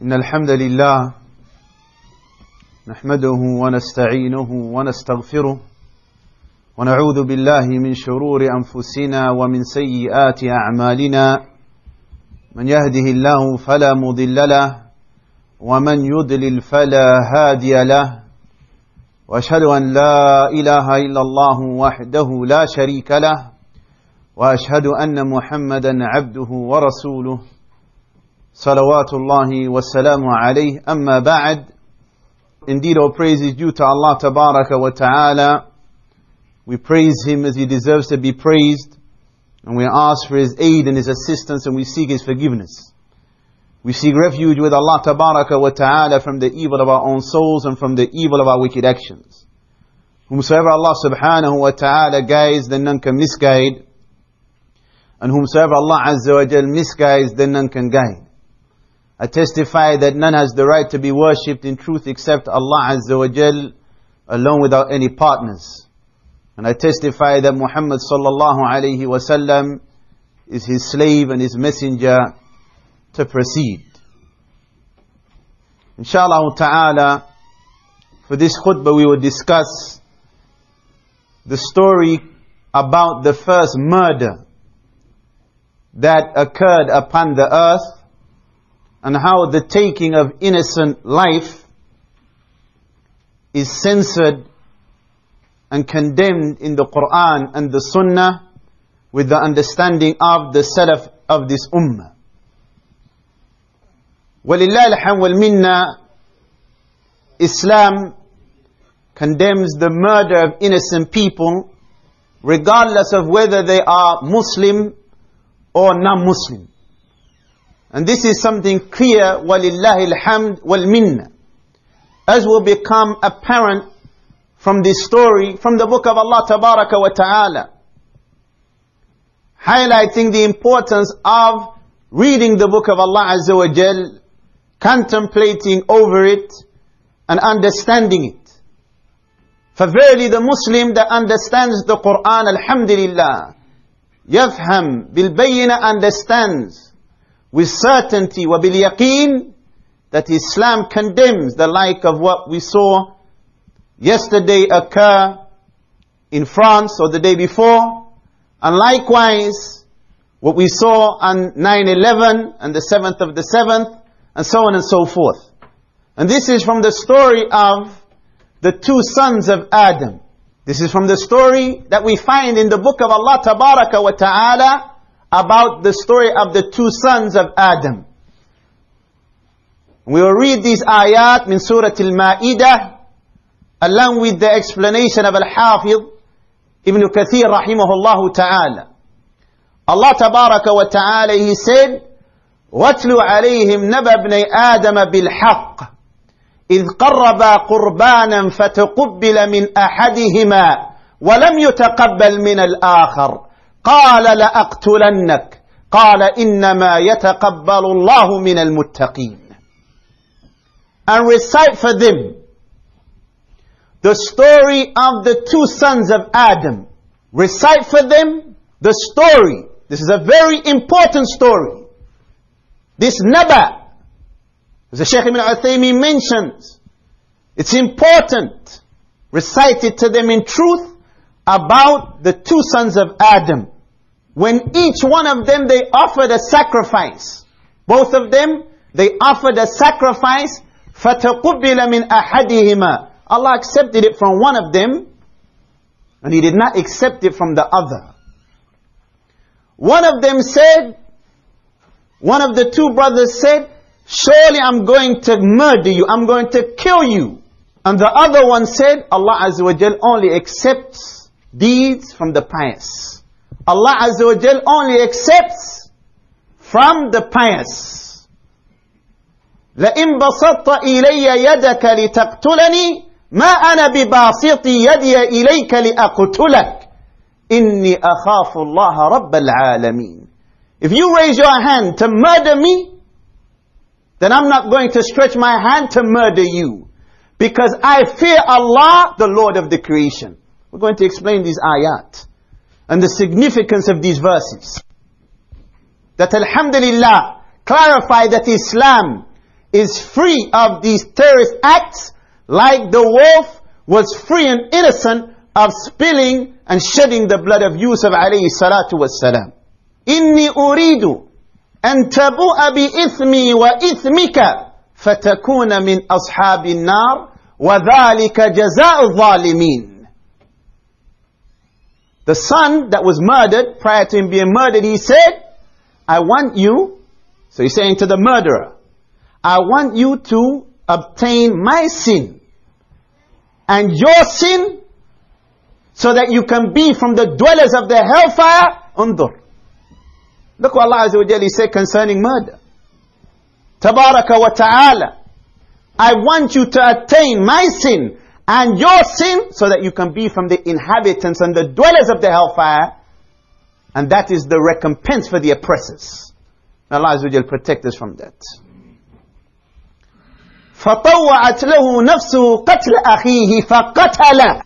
إن الحمد لله نحمده ونستعينه ونستغفره ونعوذ بالله من شرور أنفسنا ومن سيئات أعمالنا من يهده الله فلا مضل له ومن يضلل فلا هادي له وأشهد أن لا إله إلا الله وحده لا شريك له وأشهد أن محمدا عبده ورسوله صلوات الله والسلام عليه أما بعد. Indeed, all praise is due to Allah Tabaraka wa Ta'ala. We praise Him as He deserves to be praised, and we ask for His aid and His assistance, and we seek His forgiveness. We seek refuge with Allah Tabaraka wa Ta'ala from the evil of our own souls and from the evil of our wicked actions. Whomsoever Allah Subhanahu wa Ta'ala guides, then none can misguide, and whomsoever Allah Azza wa Jal misguides, then none can guide. I testify that none has the right to be worshipped in truth except Allah Azza wa Jal, alone without any partners. And I testify that Muhammad sallallahu alayhi wa sallam is His slave and His messenger to proceed. Inshallah ta'ala, for this khutbah we will discuss the story about the first murder that occurred upon the earth, and how the taking of innocent life is censored and condemned in the Quran and the Sunnah with the understanding of the Salaf of this Ummah. Walillah alhamd wal minna, Islam condemns the murder of innocent people regardless of whether they are Muslim or non-Muslim. And this is something clear, walillahi alhamd wal minna, as will become apparent from this story, from the book of Allah Tabaraka wa Ta'ala, highlighting the importance of reading the book of Allah Azza wa Jal, contemplating over it, and understanding it. For verily the Muslim that understands the Quran, alhamdulillah, yafham bil-bayyina, understands with certainty, wa bil yaqeen, that Islam condemns the like of what we saw yesterday occur in France or the day before, and likewise what we saw on 9/11 and the 7th of the 7th, and so on and so forth. And this is from the story of the two sons of Adam. This is from the story that we find in the book of Allah Tabaraka wa Ta'ala about the story of the two sons of Adam. We will read these ayat min Surah al-Ma'idah along with the explanation of Al-Hafidh Ibn Kathir rahimahullah ta'ala. Allah Tabaraka wa Ta'ala, He said, وَاتْلُ عَلَيْهِمْ نَبَأَ ابْنَيْ آدَمَ بِالْحَقِّ إِذْ قَرَّبَا قُرْبَانًا فَتُقُبِّلَ مِنْ أَحَدِهِمَا وَلَمْ يُتَقَبَّلْ مِنَ الْآخَرِ قال لأقتلنك قال إنما يتقبل الله من المتقين. And recite for them the story of the two sons of Adam. Recite for them the story. This is a very important story. This Naba, as the Shaykh Ibn Uthaymeen mentions, it's important. Recite it to them in truth about the two sons of Adam. When each one of them, they offered a sacrifice. Both of them, they offered a sacrifice. فَتَقُبِّلَ مِنْ أَحَدِهِمَا. Allah accepted it from one of them, and He did not accept it from the other. One of them said, one of the two brothers said, surely I'm going to murder you, I'm going to kill you. And the other one said, Allah Azza wa Jal only accepts deeds from the pious. Allah Azza wa Jal only accepts from the pious. لَإِن بَسَطْتَ إِلَيَّ يَدَكَ لِتَقْتُلَنِي مَا أَنَا بِبَاسِطِ يَدِيَ إِلَيْكَ لِأَقْتُلَكَ إِنِّي أَخَافُ اللَّهَ رَبَّ الْعَالَمِينَ. If you raise your hand to murder me, then I'm not going to stretch my hand to murder you, because I fear Allah, the Lord of the creation. We're going to explain these ayat and the significance of these verses. That alhamdulillah clarify that Islam is free of these terrorist acts, like the wolf was free and innocent of spilling and shedding the blood of Yusuf alayhi salatu wassalam. Inni uridu an tabu'a bi ithmi wa ithmika fatakuna min ashabin nar wa dhalika jaza'u zalimin. The son that was murdered, prior to him being murdered, he said, I want you, so he's saying to the murderer, I want you to obtain my sin and your sin, so that you can be from the dwellers of the hellfire. Undur. Look what Allah Azza wa Jalla said concerning murder. Tabaraka wa ta'ala, I want you to attain my sin and your sin, so that you can be from the inhabitants and the dwellers of the hellfire. And that is the recompense for the oppressors. Allah Azza wa Jalla protect us from that. فَطَوَّعَتْ لَهُ نَفْسُهُ قَتْلَ أَخِيهِ فَقَتَلَ.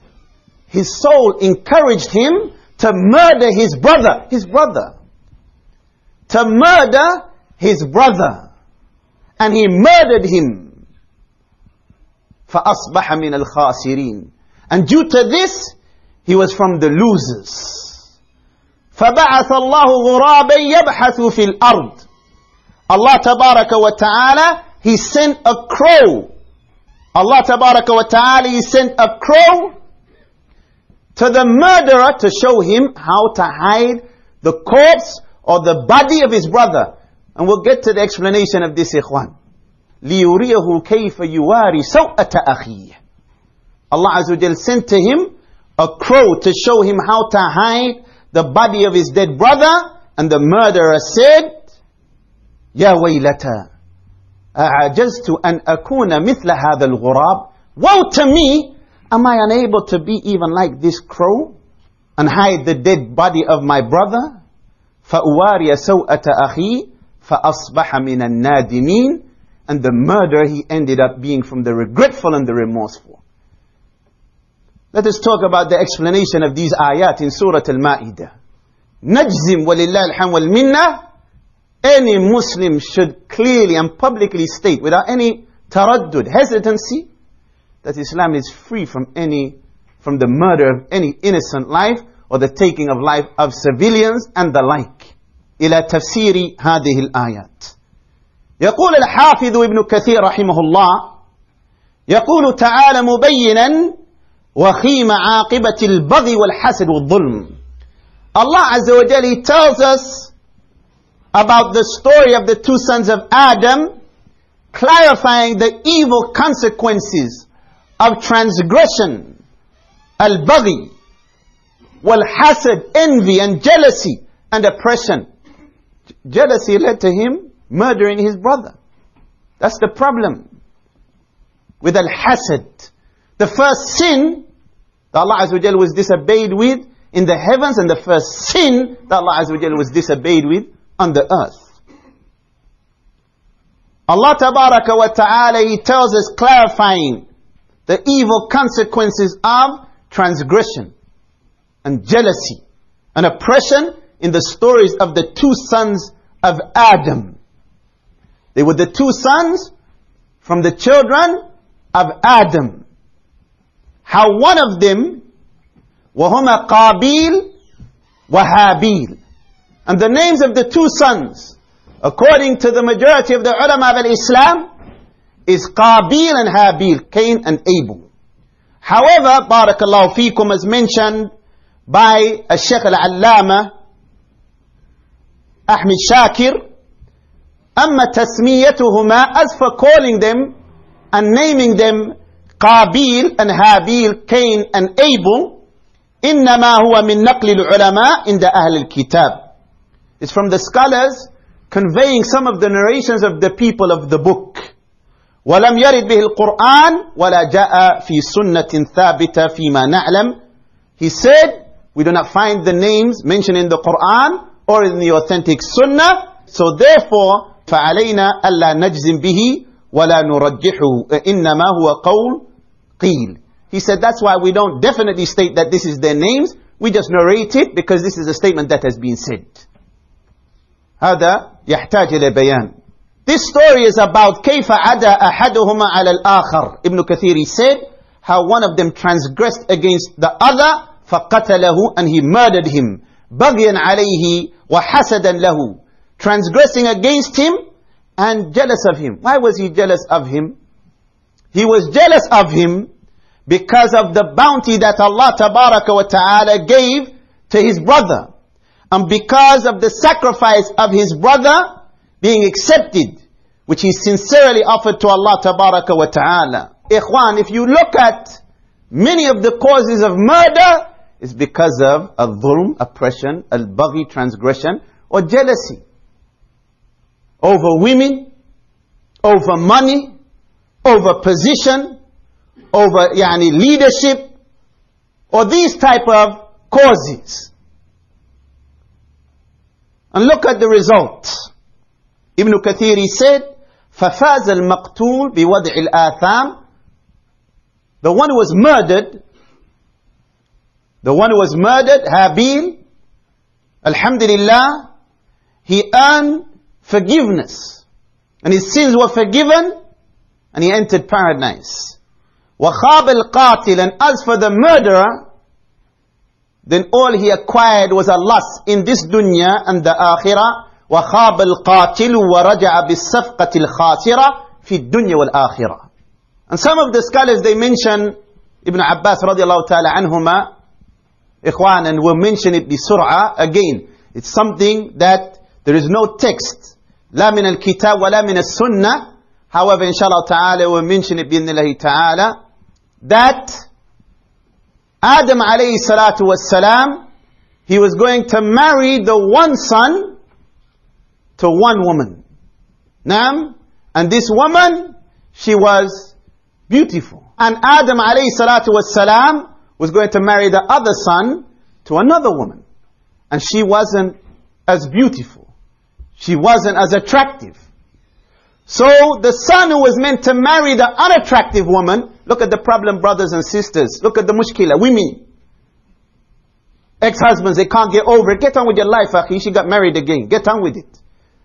His soul encouraged him to murder his brother. His brother. To murder his brother. And he murdered him. فَأَصْبَحَ مِنَ الْخَاسِرِينَ. And due to this, he was from the losers. فَبَعَثَ اللَّهُ غُرَابًا يَبْحَثُ فِي الْأَرْضِ. Allah Tabaraka wa Ta'ala, He sent a crow. Allah Tabaraka wa Ta'ala, He sent a crow to the murderer to show him how to hide the corpse or the body of his brother. And we'll get to the explanation of this, ikhwan. لِيُرِيَهُ كَيْفَ يُوَارِ سَوْءَةَ أَخِيهِ. Allah Azza wa Jal sent to him a crow to show him how to hide the body of his dead brother. And the murderer said, يَا وَيْلَتَا أَعَجَزْتُ أَنْ أَكُونَ مِثْلَ هَذَا الْغُرَابِ. Woe to me! Am I unable to be even like this crow and hide the dead body of my brother? فَأُوَارِيَ سَوْءَةَ أَخِي فَأَصْبَحَ مِنَ النَّادِمِينَ. And the murderer, he ended up being from the regretful and the remorseful. Let us talk about the explanation of these ayat in Surah Al-Ma'idah. نَجْزِمْ وَلِلَّهِ الْحَمْدُ وَالْمِنَّةِ. Any Muslim should clearly and publicly state, without any taraddud, hesitancy, that Islam is free from the murder of any innocent life or the taking of life of civilians and the like. إلى تفسير هذه الآيات. يقول الحافظ ابن كثير رحمه الله، يقول تعالى مبينا وخيم عاقبة البغي والحسد والظلم. Allah Azza wa Jalla tells us about the story of the two sons of Adam, clarifying the evil consequences of transgression, al-baghi, wal-hasad, envy and jealousy and oppression. Jealousy led to him murdering his brother. That's the problem with al-hasad. The first sin that Allah Azza wa Jalla was disobeyed with in the heavens, and the first sin that Allah Azza wa Jalla was disobeyed with on the earth. Allah Tabaraka wa Ta'ala, He tells us, clarifying the evil consequences of transgression and jealousy and oppression in the stories of the two sons of Adam. They were the two sons from the children of Adam. How one of them, وَهُمَا قَابِيل وَهَابِيل. And the names of the two sons, according to the majority of the ulama of Islam, is Qabil and Habil, Cain and Abel. However, Barakallahu Feekum, as mentioned by Shaykh al-Allama Ahmed Shakir, أما تسميتهما, as for calling them and naming them Qabil and Habil, Cain and Abel, إنما هو من نقل العلماء عند أهل الكتاب. It's from the scholars conveying some of the narrations of the people of the book. وَلَمْ يَرِدْ بِهِ الْقُرْآنِ وَلَا جَاءَ فِي سُنَّةٍ ثَابِتَةٍ فِيمَا نَعْلَمْ. He said, we do not find the names mentioned in the Quran or in the authentic Sunnah, so therefore فَعَلَيْنَا أَلَّا نَجْزِمْ بِهِ وَلَا نُرَجِّحُهُ إِنَّمَا هُوَ قَوْلٌ قِيلٌ. He said that's why we don't definitely state that this is their names, we just narrate it because this is a statement that has been said. هذا يحتاج إلى بيان. This story is about كيف عدا أحدهما على الآخر. Ibn Kathir said how one of them transgressed against the other فقتله, and he murdered him بغيا عليه وحسدا له, transgressing against him and jealous of him. Why was he jealous of him? He was jealous of him because of the bounty that Allah Tabaraka wa Ta'ala gave to his brother, and because of the sacrifice of his brother being accepted, which he sincerely offered to Allah Tabaraka wa Ta'ala. Ikhwan, if you look at many of the causes of murder, it's because of al-dhulm, oppression, al-baghi, transgression, or jealousy. Over women, over money, over position, over leadership, or these type of causes. And look at the results. Ibn Kathir said, فَفَازَ الْمَقْتُولِ بِوَضْعِ الْآثَامِ. The one who was murdered, Habil, alhamdulillah, he earned forgiveness, and his sins were forgiven, and he entered paradise. وَخَابَ الْقَاتِلِ. And as for the murderer, then all he acquired was a loss in this dunya and the akhirah. وَخَابَ الْقَاتِلُ وَرَجَعَ بِالصَّفْقَةِ الْخَاسِرَةِ فِي الدُّنْيَا وَالْآخِرَةِ. And some of the scholars, they mention Ibn Abbas radiallahu ta'ala anhuma, ikhwan, and we'll mention it bisur'a. Again, it's something that there is no text, la min al-kitab wa la min al-sunnah. However, inshallah ta'ala, we'll mention it bi'idhnillahi ta'ala, that Adam alayhi salatu wassalam, he was going to marry the one son to one woman. Naam, and this woman, she was beautiful. And Adam alayhi salatu wassalam was going to marry the other son to another woman. And she wasn't as beautiful. She wasn't as attractive. So the son who was meant to marry the unattractive woman, look at the problem, brothers and sisters. Look at the mushkila, women. Ex-husbands, they can't get over it. Get on with your life, akhi. She got married again. Get on with it.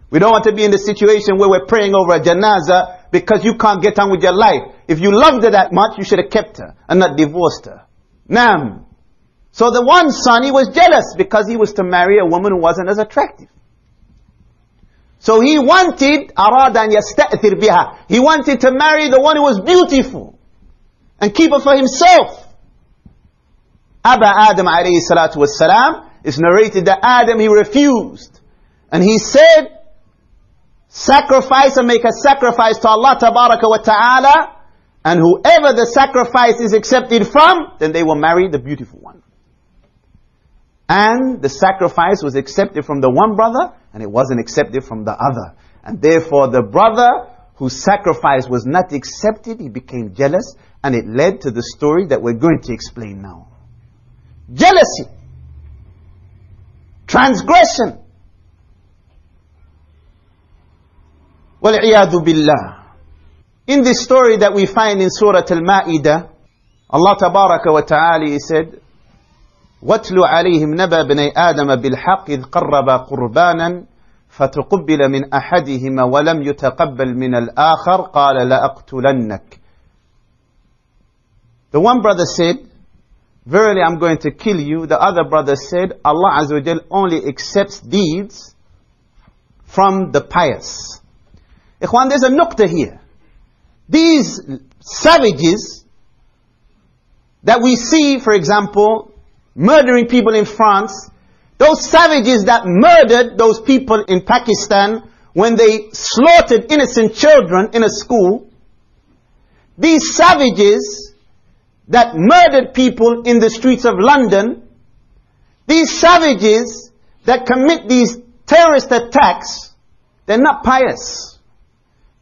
We don't want to be in the situation where we're praying over a janazah because you can't get on with your life. If you loved her that much, you should have kept her and not divorced her. Naam. So the one son, he was jealous because he was to marry a woman who wasn't as attractive. So he wanted, أَرَادَ أَنْ يَسْتَأْثِرْ بِهَا. He wanted to marry the one who was beautiful and keep her for himself. Aba Adam alayhi salatu wassalam, it's narrated that Adam, he refused. And he said, sacrifice and make a sacrifice to Allah Tabaraka wa Ta'ala, and whoever the sacrifice is accepted from, then they will marry the beautiful one. And the sacrifice was accepted from the one brother, and it wasn't accepted from the other. And therefore the brother whose sacrifice was not accepted, he became jealous, and it led to the story that we're going to explain now. Jealousy, transgression, وَالْعِيَاذُ بِاللَّهِ. In this story that we find in Surah al-Ma'idah, Allah Tabaraka wa Ta'ala said, وَاتْلُ عَلَيْهِمْ نَبَى بْنَيْ آدَمَ بِالْحَقِّ إِذْ قَرَّبَا قُرْبَانًا فَتُقُبِّلَ مِنْ أَحَدِهِمَا وَلَمْ يُتَقَبَّلْ مِنَ الْآخَرِ قَالَ لَأَقْتُلَنَّكَ. The one brother said, verily I'm going to kill you. The other brother said, Allah Azza wa Jal only accepts deeds from the pious. Ikhwan, there's a nukta here. These savages that we see, for example, murdering people in France, those savages that murdered those people in Pakistan when they slaughtered innocent children in a school, these savages that murdered people in the streets of London, these savages that commit these terrorist attacks, they're not pious.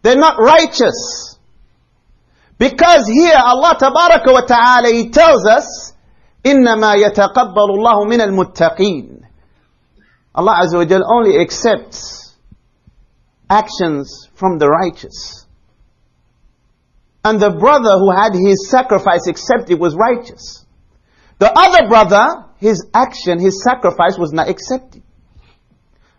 They're not righteous. Because here Allah Tabaraka wa Ta'ala, He tells us, إِنَّمَا يَتَقَبَّلُ اللَّهُ مِنَ الْمُتَّقِينَ. Allah Azza wa Jal only accepts actions from the righteous. And the brother who had his sacrifice accepted was righteous. The other brother, his action, his sacrifice was not accepted.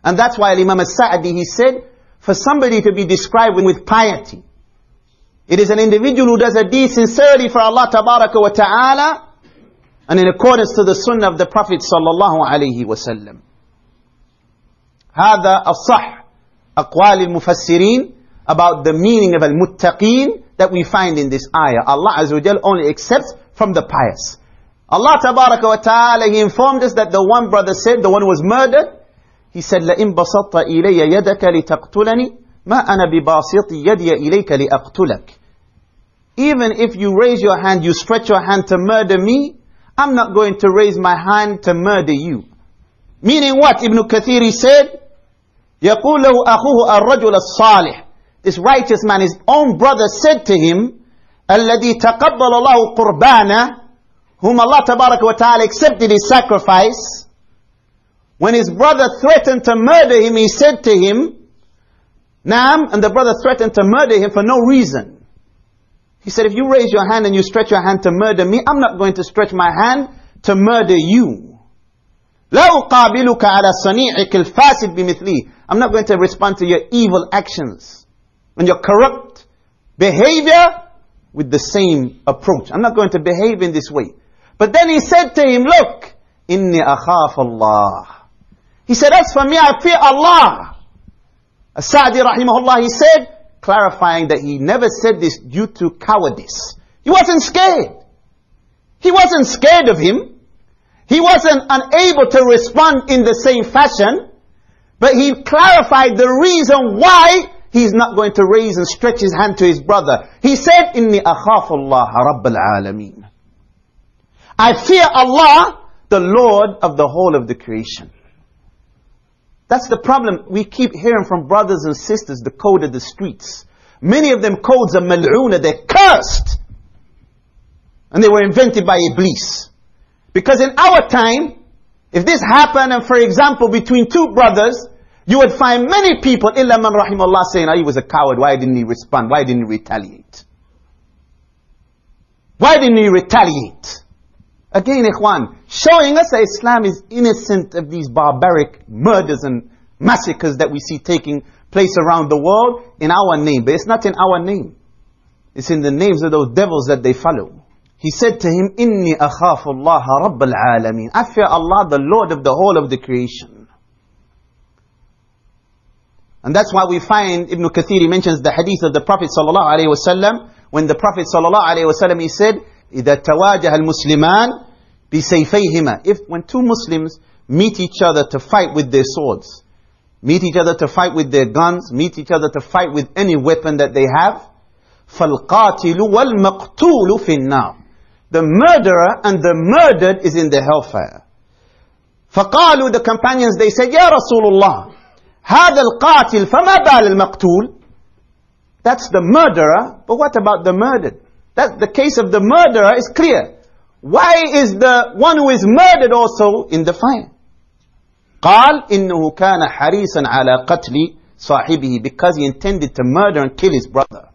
And that's why Imam al-Sa'di, he said, for somebody to be described with piety. It is an individual who does a deed sincerely for Allah Tabaraka wa Ta'ala and in accordance to the sunnah of the Prophet sallallahu alayhi wa sallam. هذا الصح أقوال المفسرين about the meaning of al-muttaqeen that we find in this ayah. Allah Azza wa Jal only accepts from the pious. Allah Tabaraka wa Ta'ala, He informed us that the one brother said, the one who was murdered, he said, لَإِن بَسَطَّ إِلَيَّ يَدَكَ لِتَقْتُلَنِي مَا أَنَا بِبَاسِطِ يَدِيَ إِلَيْكَ لِأَقْتُلَكَ. Even if you raise your hand, you stretch your hand to murder me, I'm not going to raise my hand to murder you. Meaning what? Ibn Kathir said, يَقُولُ لَهُ أَخُوهُ الرَّجُلَ الصَّالِحِ. This righteous man, his own brother said to him, الَّذِي تَقَبَّلَ اللَّهُ قُرْبَانَهُ, whom Allah Tabaraka wa Ta'ala accepted his sacrifice. When his brother threatened to murder him, he said to him, Naam, and the brother threatened to murder him for no reason. He said, if you raise your hand and you stretch your hand to murder me, I'm not going to stretch my hand to murder you. لَا أُقَابِلُكَ عَلَى صَنِيعِكَ الْفَاسِدِ بِمِثْلِهِ. I'm not going to respond to your evil actions and your corrupt behavior with the same approach. I'm not going to behave in this way. But then he said to him, look, إِنِّي أَخَافَ اللَّهِ. He said, as for me, I fear Allah. As-Sa'di rahimahullah, he said, clarifying that he never said this due to cowardice. He wasn't scared. He wasn't scared of him. He wasn't unable to respond in the same fashion. But he clarified the reason why he's not going to raise and stretch his hand to his brother. He said, إِنِّي أَخَافُ اللَّهَ رَبَّ الْعَالَمِينَ. I fear Allah, the Lord of the whole of the creation. That's the problem. We keep hearing from brothers and sisters the code of the streets. Many of them codes are mal'oona, they're cursed. And they were invented by Iblis. Because in our time, if this happened, and for example, between two brothers, you would find many people, illa man rahimahullah, saying, oh, he was a coward, why didn't he respond? Why didn't he retaliate? Why didn't he retaliate? Again, ikhwan, showing us that Islam is innocent of these barbaric murders and massacres that we see taking place around the world in our name. But it's not in our name. It's in the names of those devils that they follow. He said to him, إِنِّي أَخَافُ اللَّهَ رَبَّ الْعَالَمِينَ. I fear Allah, the Lord of the whole of the creation. And that's why we find Ibn Kathir mentions the hadith of the Prophet sallallahu alaihi wasallam, when the Prophet sallallahu alaihi wasallam, he said, إِذَا تَوَاجَهَ الْمُسْلِمَانِ بِسَيْفَيْهِمَا. If when two Muslims meet each other to fight with their swords, meet each other to fight with their guns, meet each other to fight with any weapon that they have, فَالْقَاتِلُ وَالْمَقْتُولُ فِي النَّارِ. The murderer and the murdered is in the hellfire. فَقَالُوا, the companions, they said, يَا رَسُولُ اللَّهِ هَذَا الْقَاتِلْ فَمَا بَالِ الْمَقْتُولِ. That's the murderer, but what about the murdered? That the case of the murderer is clear. Why is the one who is murdered also in the fire? قال إنه كان حريصا على قتل صاحبه, because he intended to murder and kill his brother.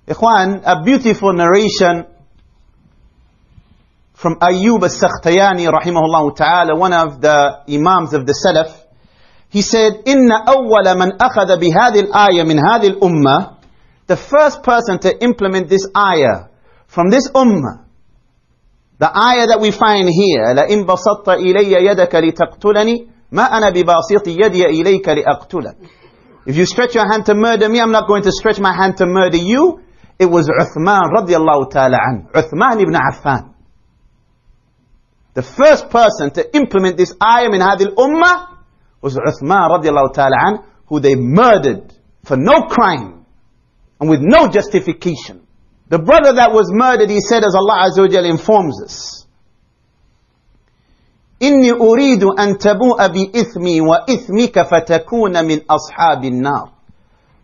Ikhwan, a beautiful narration from Ayyub as-Sakhtiyani rahimahullah ta'ala, one of the imams of the Salaf. He said, إن أول من أخذ بهذه الآية من هذه الأمة, the first person to implement this ayah from this ummah, the ayah that we find here, لَإِن بَسَطَّ إِلَيَّ يَدَكَ لِتَقْتُلَنِي مَا أَنَا بِبَاسِطِ يَدِيَ إِلَيْكَ لِأَقْتُلَكَ. If you stretch your hand to murder me, I'm not going to stretch my hand to murder you. It was Uthman radiallahu ta'ala an, Uthman ibn Affan. The first person to implement this ayah min hadil ummah was Uthman radiallahu ta'ala an, who they murdered for no crime and with no justification. The brother that was murdered, he said, as Allah Azza wa Jalla informs us, إِنِّي أُرِيدُ أَن تَبُوءَ بِإِثْمِي وَإِثْمِكَ فَتَكُونَ مِنْ أَصْحَابِ النَّارِ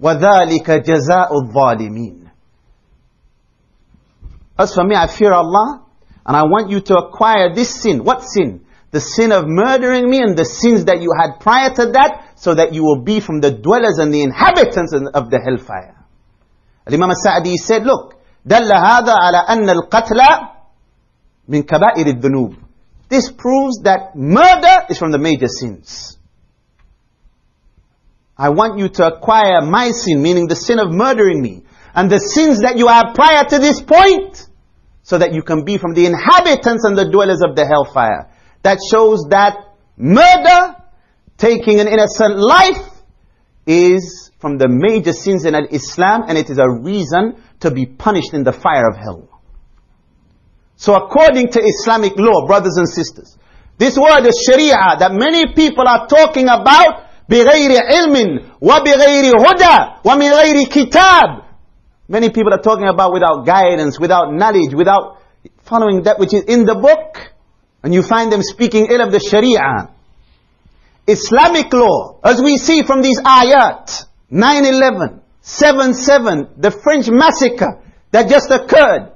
وَذَلِكَ جَزَاءُ الظَّالِمِينَ. As for me, I fear Allah, and I want you to acquire this sin. What sin? The sin of murdering me and the sins that you had prior to that, so that you will be from the dwellers and the inhabitants of the hellfire. Al-Imam al-Sa'di said, look, دل هذا على أن القتل من كبائر الذنوب. This proves that murder is from the major sins. I want you to acquire my sin, meaning the sin of murdering me, and the sins that you have prior to this point, so that you can be from the inhabitants and the dwellers of the hellfire. That shows that murder, taking an innocent life, is from the major sins in Islam, and it is a reason to be punished in the fire of hell. So according to Islamic law, brothers and sisters, this word is Sharia that many people are talking about, بغير علم وبغير هدى ومن غير كتاب. Many people are talking about without guidance, without knowledge, without following that which is in the book. And you find them speaking ill of the Sharia. Islamic law, as we see from these ayat, 9/11, 7/7, the French massacre that just occurred,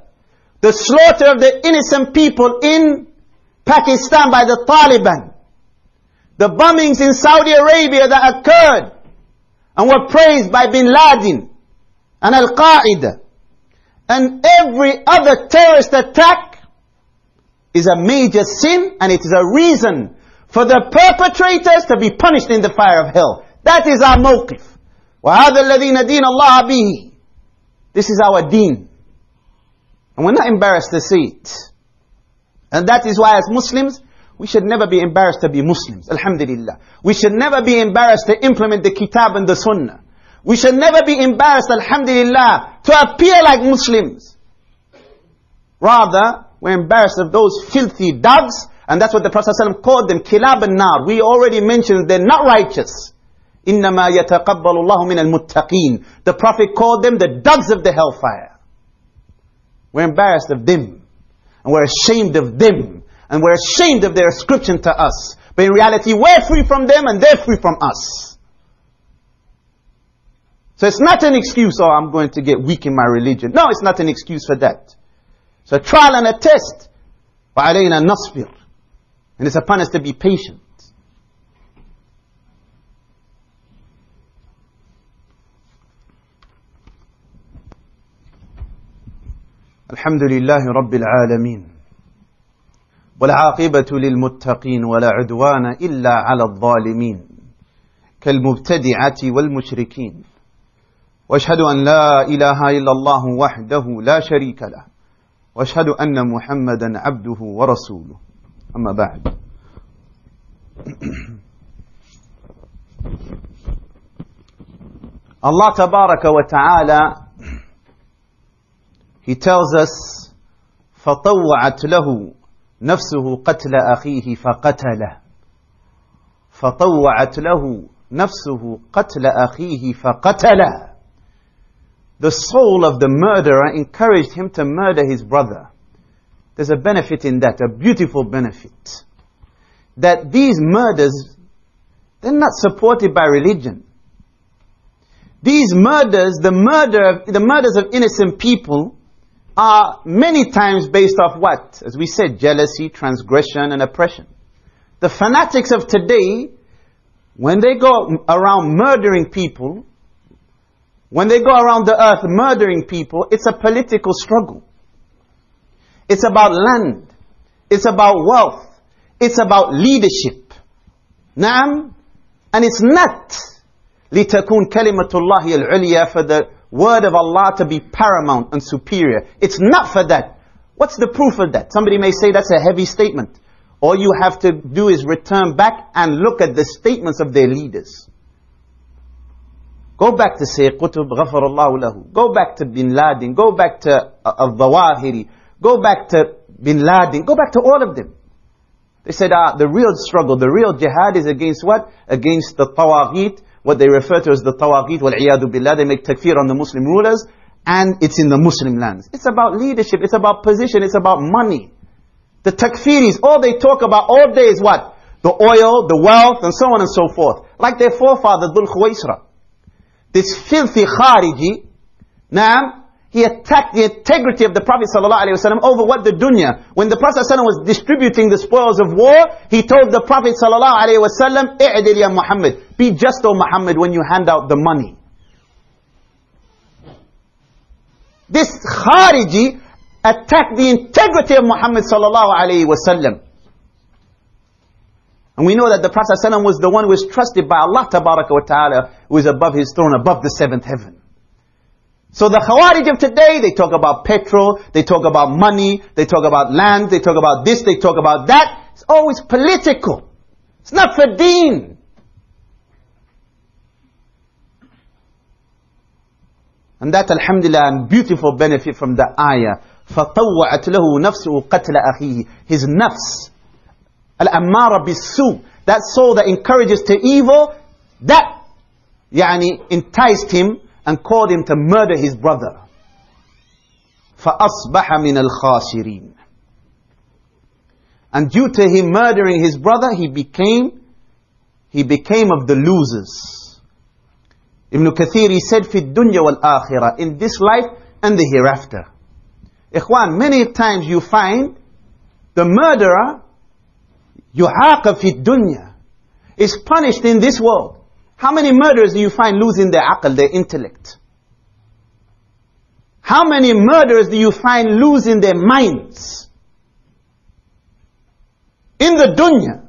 the slaughter of the innocent people in Pakistan by the Taliban, the bombings in Saudi Arabia that occurred and were praised by Bin Laden and Al-Qaeda, and every other terrorist attack is a major sin, and it is a reason for the perpetrators to be punished in the fire of hell. That is our mawqif. وَهَذَا الَّذِي نَدِينَ اللَّهَ بِهِ. This is our deen. And we're not embarrassed to say it. And that is why as Muslims, we should never be embarrassed to be Muslims. Alhamdulillah. We should never be embarrassed to implement the Kitab and the Sunnah. We should never be embarrassed, alhamdulillah, to appear like Muslims. Rather, we're embarrassed of those filthy dogs, and that's what the Prophet ﷺ called them, kilab an-nar. We already mentioned they're not righteous. إِنَّمَا يَتَقَبَّلُ اللَّهُ مِنَ الْمُتَّقِينَ. The Prophet called them the dogs of the hellfire. We're embarrassed of them, and we're ashamed of them, and we're ashamed of their ascription to us. But in reality, we're free from them, and they're free from us. So it's not an excuse, oh, I'm going to get weak in my religion. No, it's not an excuse for that. It's a trial and a test. وَعَلَيْنَا نَصْبِرُ. And it's upon us to be patient. Alhamdulillahi Rabbil Alameen. وَالْعَاقِبَةُ لِلْمُتَّقِينَ وَلَا عُدْوَانَ إِلَّا عَلَى الظَّالِمِينَ كَالْمُبْتَدِعَةِ وَالْمُشْرِكِينَ واشهد أن لا إله إلا الله وحده لا شريك له واشهد أن محمدا عبده ورسوله أما بعد. Allah tabaraka wa ta'ala, He tells us فطوعت له نفسه قتل أخيه فقتله. فطوعت له نفسه قتل أخيه فقتله. The soul of the murderer encouraged him to murder his brother. There's a benefit in that, a beautiful benefit. That these murders, they're not supported by religion. These murders, the murders of innocent people, are many times based off what? As we said, jealousy, transgression, and oppression. The fanatics of today, when they go around murdering people, when they go around the earth murdering people, it's a political struggle. It's about land. It's about wealth. It's about leadership. Naam. And it's not لِتَكُونْ كَلِمَةُ اللَّهِ الْعُلْيَا, for the word of Allah to be paramount and superior. It's not for that. What's the proof of that? Somebody may say that's a heavy statement. All you have to do is return back and look at the statements of their leaders. Go back to Sayyid Qutb, Ghafarallahu lahu. Go back to Bin Laden. Go back to al-Zawahiri. Go back to Bin Laden. Go back to all of them. They said, the real struggle, the real jihad is against what? Against the tawaghit, what they refer to as the tawaghit, wal-iyadu billah. They make takfir on the Muslim rulers, and it's in the Muslim lands. It's about leadership, it's about position, it's about money. The takfiris, all they talk about all day is what? The oil, the wealth, and so on and so forth. Like their forefather, Dhul Khuwaisra. This filthy Khariji, Naam, he attacked the integrity of the Prophet ﷺ over what? The dunya. When the Prophet ﷺ was distributing the spoils of war, he told the Prophet ﷺ, "I'dil ya Muhammad, be just, O Muhammad, when you hand out the money." This Khariji attacked the integrity of Muhammad ﷺ. And we know that the Prophet ﷺ was the one who was trusted by Allah Tabaraka wa Ta'ala, who is above his throne, above the seventh heaven. So the Khawarij of today, they talk about petrol, they talk about money, they talk about land, they talk about this, they talk about that. It's always political. It's not for deen. And that, alhamdulillah, a beautiful benefit from the ayah. فَطَوَّعَتْ لَهُ نَفْسُهُ قَتْلَ أَخِيهِ. His nafs, al-ammara bis-su, that soul that encourages to evil, that enticed him and called him to murder his brother. فَأَصْبَحَ مِنَ الْخَاسِرِينَ. And due to him murdering his brother, he became of the losers. Ibn Kathir, he said, فِي الدُّنْيَا وَالْآخِرَةِ, in this life and the hereafter. Ikhwan, many times you find the murderer, يُعَاقَبْ فِي الدُّنْيا, is punished in this world. How many murderers do you find losing their aql, their intellect? How many murderers do you find losing their minds? In the dunya,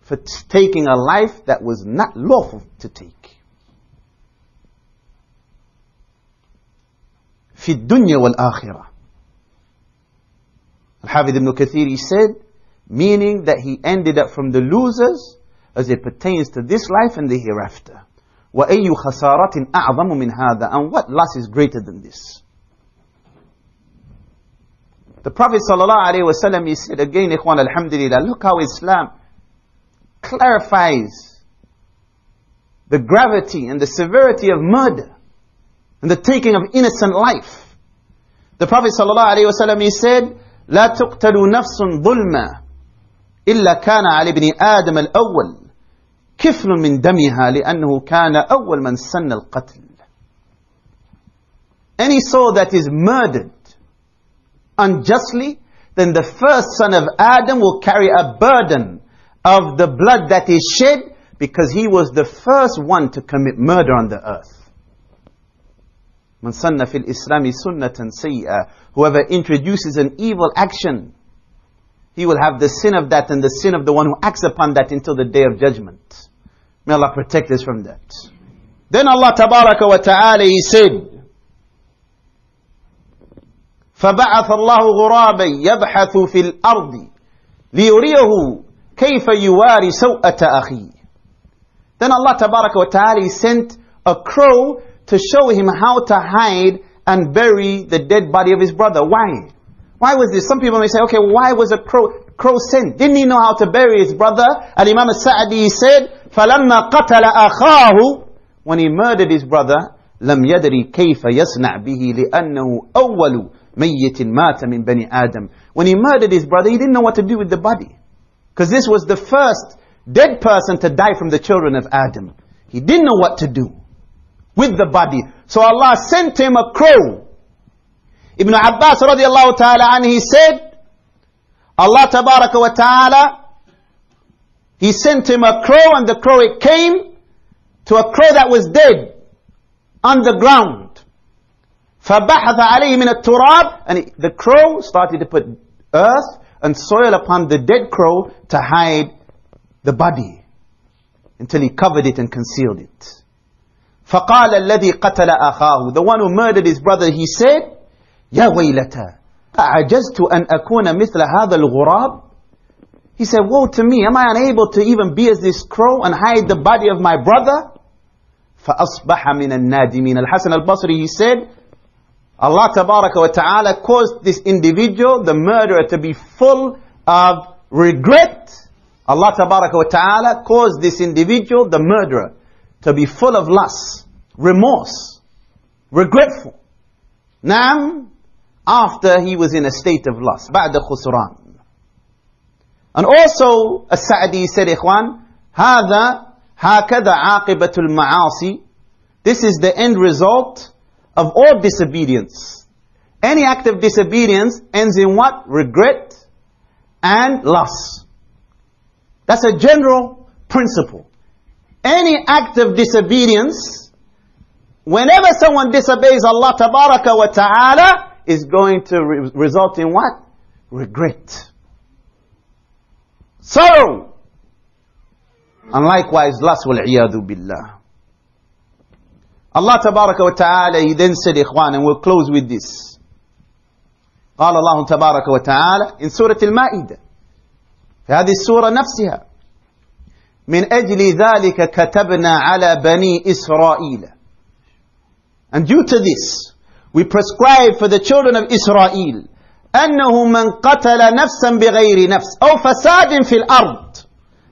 for taking a life that was not lawful to take. في الدنيا والآخرة. Al-Hafidh ibn Kathir, he said, meaning that he ended up from the losers as it pertains to this life and the hereafter. وَأَيُّ خَسَارَةٍ أَعْظَمُ مِنْ هَذَا. And what loss is greater than this? The Prophet ﷺ, he said again, ikhwan, alhamdulillah, look how Islam clarifies the gravity and the severity of murder and the taking of innocent life. The Prophet ﷺ, he said, لا تقتلوا نفس ظلما إلا كان على ابن آدم الأول كفل من دمها لأنه كان أول من سن القتل. Any soul that is murdered unjustly, then the first son of Adam will carry a burden of the blood that is shed, because he was the first one to commit murder on the earth. من سن في الإسلام سنة سيئة. Whoever introduces an evil action, he will have the sin of that and the sin of the one who acts upon that until the day of judgment. May Allah protect us from that. Then Allah Tabaraka wa Ta'ala, he said, فَبَعَثَ اللَّهُ غُرَابًا يَبْحَثُ فِي الْأَرْضِ لِيُرِيَهُ كَيْفَ يُوَارِ سَوْءَةَ أَخِيهِ. Then Allah Tabaraka wa Ta'ala, he sent a crow to show him how to hide and bury the dead body of his brother. Why? Why was this? Some people may say, okay, why was a crow sent? Didn't he know how to bury his brother? Al-Imam al-Sa'di said, فَلَمَّا قَتَلَ أَخَاهُ, when he murdered his brother, لَمْ يَدْرِ كَيْفَ يَصْنَعْ بِهِ لِأَنَّهُ أَوَّلُ مَيِّتٍ مَاتَ مِنْ بَنِي آدَمٍ. When he murdered his brother, he didn't know what to do with the body, because this was the first dead person to die from the children of Adam. He didn't know what to do with the body. So Allah sent him a crow. Ibn Abbas radiallahu ta'ala anhu, he said, Allah Tabaraka wa Ta'ala, he sent him a crow, and the crow, it came to a crow that was dead on the ground. فَبَحَثَ عَلَيْهِ مِنَ التُّرَابِ. And the crow started to put earth and soil upon the dead crow to hide the body, until he covered it and concealed it. فَقَالَ الَّذِي قَتَلَ أَخَاهُ. The one who murdered his brother, he said, يَا وَيْلَتَا أَعَجَزْتُ أَنْ أَكُونَ مِثْلَ هَذَا الْغُرَابِ. He said, woe to me, am I unable to even be as this crow and hide the body of my brother? فَأَصْبَحَ مِنَ النَّادِمِينَ. Al-Hasan al-Basri, he said, Allah Tabaraka wa Ta'ala caused this individual, the murderer, to be full of regret. Allah Tabaraka wa Ta'ala caused this individual, the murderer, to be full of loss, remorse, regretful. Naam, after he was in a state of loss. بعد خسران. And also, As-Sa'di said, Ikhwan, هذا هكذا عاقبة المعاصي. This is the end result of all disobedience. Any act of disobedience ends in what? Regret and loss. That's a general principle. Any act of disobedience, whenever someone disobeys Allah Tabaraka wa Ta'ala, is going to result in what? Regret. Sorrow. And likewise lust, wal-'iyadhu billah. Allah tabaraka wa ta'ala, He then said, ikhwan, and we'll close with this. قال الله تبارك وتعالى in Surah al-Ma'idah, في هذه السورة نفسها: من أجل ذلك كتبنا على بني إسرائيل. And due to this, we prescribe for the children of Israel, أنه من قتل نفسا بغير نفس أو فساد في الأرض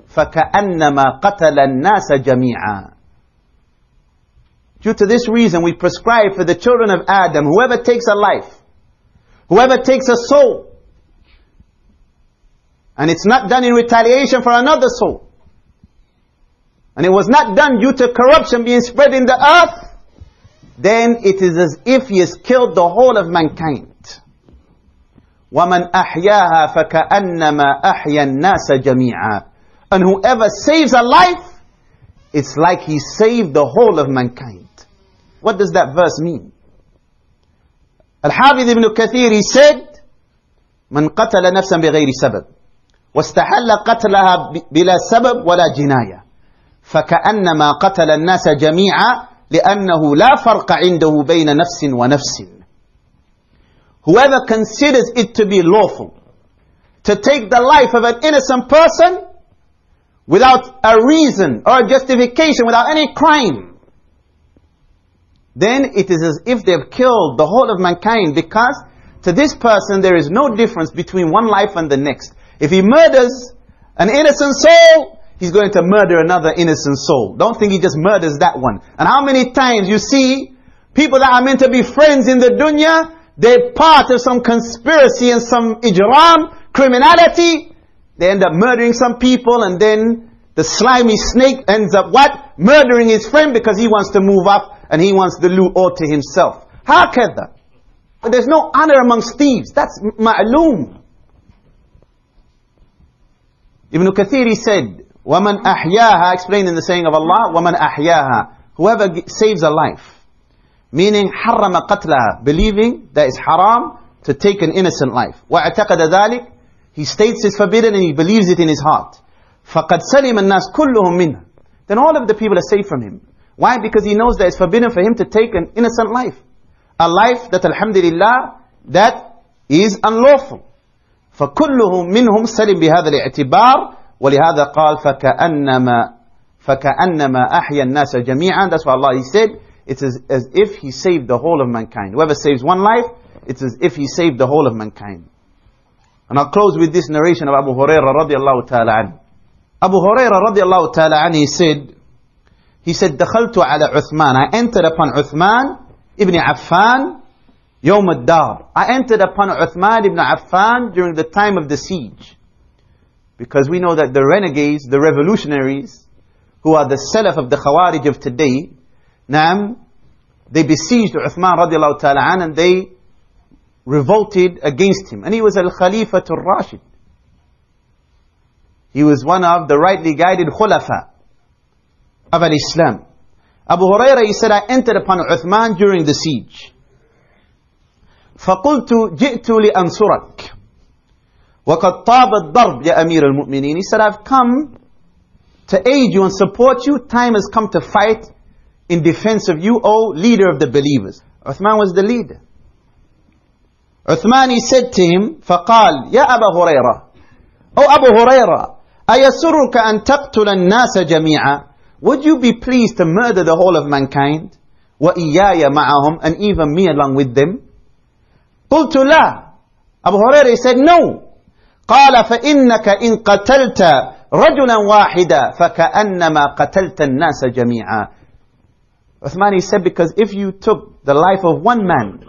فكأنما قتل الناس جميعا. Due to this reason, we prescribe for the children of Adam, whoever takes a life, whoever takes a soul, and it's not done in retaliation for another soul, and it was not done due to corruption being spread in the earth, then it is as if he has killed the whole of mankind. وَمَنْ أَحْيَاهَا فَكَأَنَّمَا أَحْيَا النَّاسَ جَمِيعًا. And whoever saves a life, it's like he saved the whole of mankind. What does that verse mean? Al-Hafidh ibn Kathir, he said, من قتل نفسا بغير سبب واستحل قتلها بلا سبب ولا جناية فكأنما قتل الناس جميعا لأنه لا فرق عنده بين نفس ونفس. Whoever considers it to be lawful to take the life of an innocent person without a reason or a justification, without any crime, then it is as if they've killed the whole of mankind, because to this person there is no difference between one life and the next. If he murders an innocent soul, he's going to murder another innocent soul. Don't think he just murders that one. And how many times you see people that are meant to be friends in the dunya, they're part of some conspiracy and some ijram, criminality, they end up murdering some people, and then the slimy snake ends up what? Murdering his friend because he wants to move up and he wants the loot all to himself. Hakadha. But there's no honor amongst thieves. That's ma'loom. Ibn Kathir, he said, وَمَنْ أَحْيَاهَا, explained in the saying of Allah, وَمَنْ أَحْيَاهَا, whoever saves a life, meaning حَرَّمَ قَتْلَهَا, believing that it's haram to take an innocent life. وَاعْتَقَدَ ذَلِكَ, he states it's forbidden and he believes it in his heart. فَقَدْ سَلِمَ النَّاسِ كُلُّهُمْ مِنْهُ, then all of the people are safe from him. Why? Because he knows that it's forbidden for him to take an innocent life. A life that, alhamdulillah, that is unlawful. فَكُلُّهُمْ مِنْهُمْ سَلِمْ بِهَذَا الْاعْتِبَارِ وَلِهَذَا قَالْ فَكَأَنَّمَا أَحْيَا النَّاسَ جَمِيعًا. That's why Allah, He said, it's as if He saved the whole of mankind. Whoever saves one life, it's as if he saved the whole of mankind. And I'll close with this narration of Abu Hurairah radiallahu ta'ala anhu. Abu Hurairah radiallahu ta'ala anhu, he said, دخلت على عثمان, I entered upon Uthman ibn Affan يوم الدار. I entered upon Uthman ibn Affan during the time of the siege. Because we know that the renegades, the revolutionaries, who are the Salaf of the Khawarij of today, they besieged Uthman radiallahu ta'ala anhu, and they revolted against him. And he was al-Khalifatul Rashid. He was one of the rightly guided Khulafa of al-Islam. Abu Hurairah, he said, I entered upon Uthman during the siege. فَقُلْتُ جِئْتُ لِأَنْصُرَكَ وَقَدْ طَابَ الضَّرْبِ يَا أَمِيرَ الْمُؤْمِنِينَ. He said, I've come to aid you and support you. Time has come to fight in defense of you, O leader of the believers. Uthman was the leader. Uthman, he said to him, فَقَالْ يَا أَبَا هُرَيْرَةَ, O Abu Hurairah, أَيَسُرُّكَ أَن تَقْتُلَ النَّاسَ جَمِيعًا, would you be pleased to murder the whole of mankind? وَإِيَّايَ مَعَهُمْ, and even me along with them? قُلْتُ لَا. Abu Hurairah said, no. قال فإنك إن قتلت رجلا واحدا فكأنما قتلت الناس جميعا. Uthman, he said, because if you took the life of one man,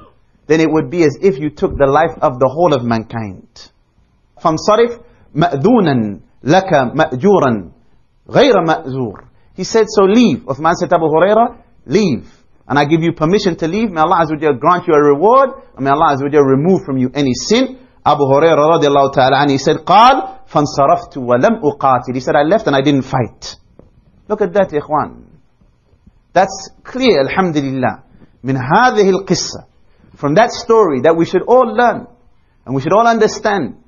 then it would be as if you took the life of the whole of mankind. فانصرف مأذونا لك مأجورا غير مأزور. He said, so leave. Uthman said to Abu Hurairah, leave. And I give you permission to leave. May Allah Azza wa Jalla grant you a reward, and may Allah Azza wa Jalla remove from you any sin. Abu Hurairah radiallahu ta'ala anhu, he said, قال فانصرفت ولم أقاتل. He said, I left and I didn't fight. Look at that, ikhwan. That's clear, alhamdulillah. من هذه القصة, from that story that we should all learn and we should all understand,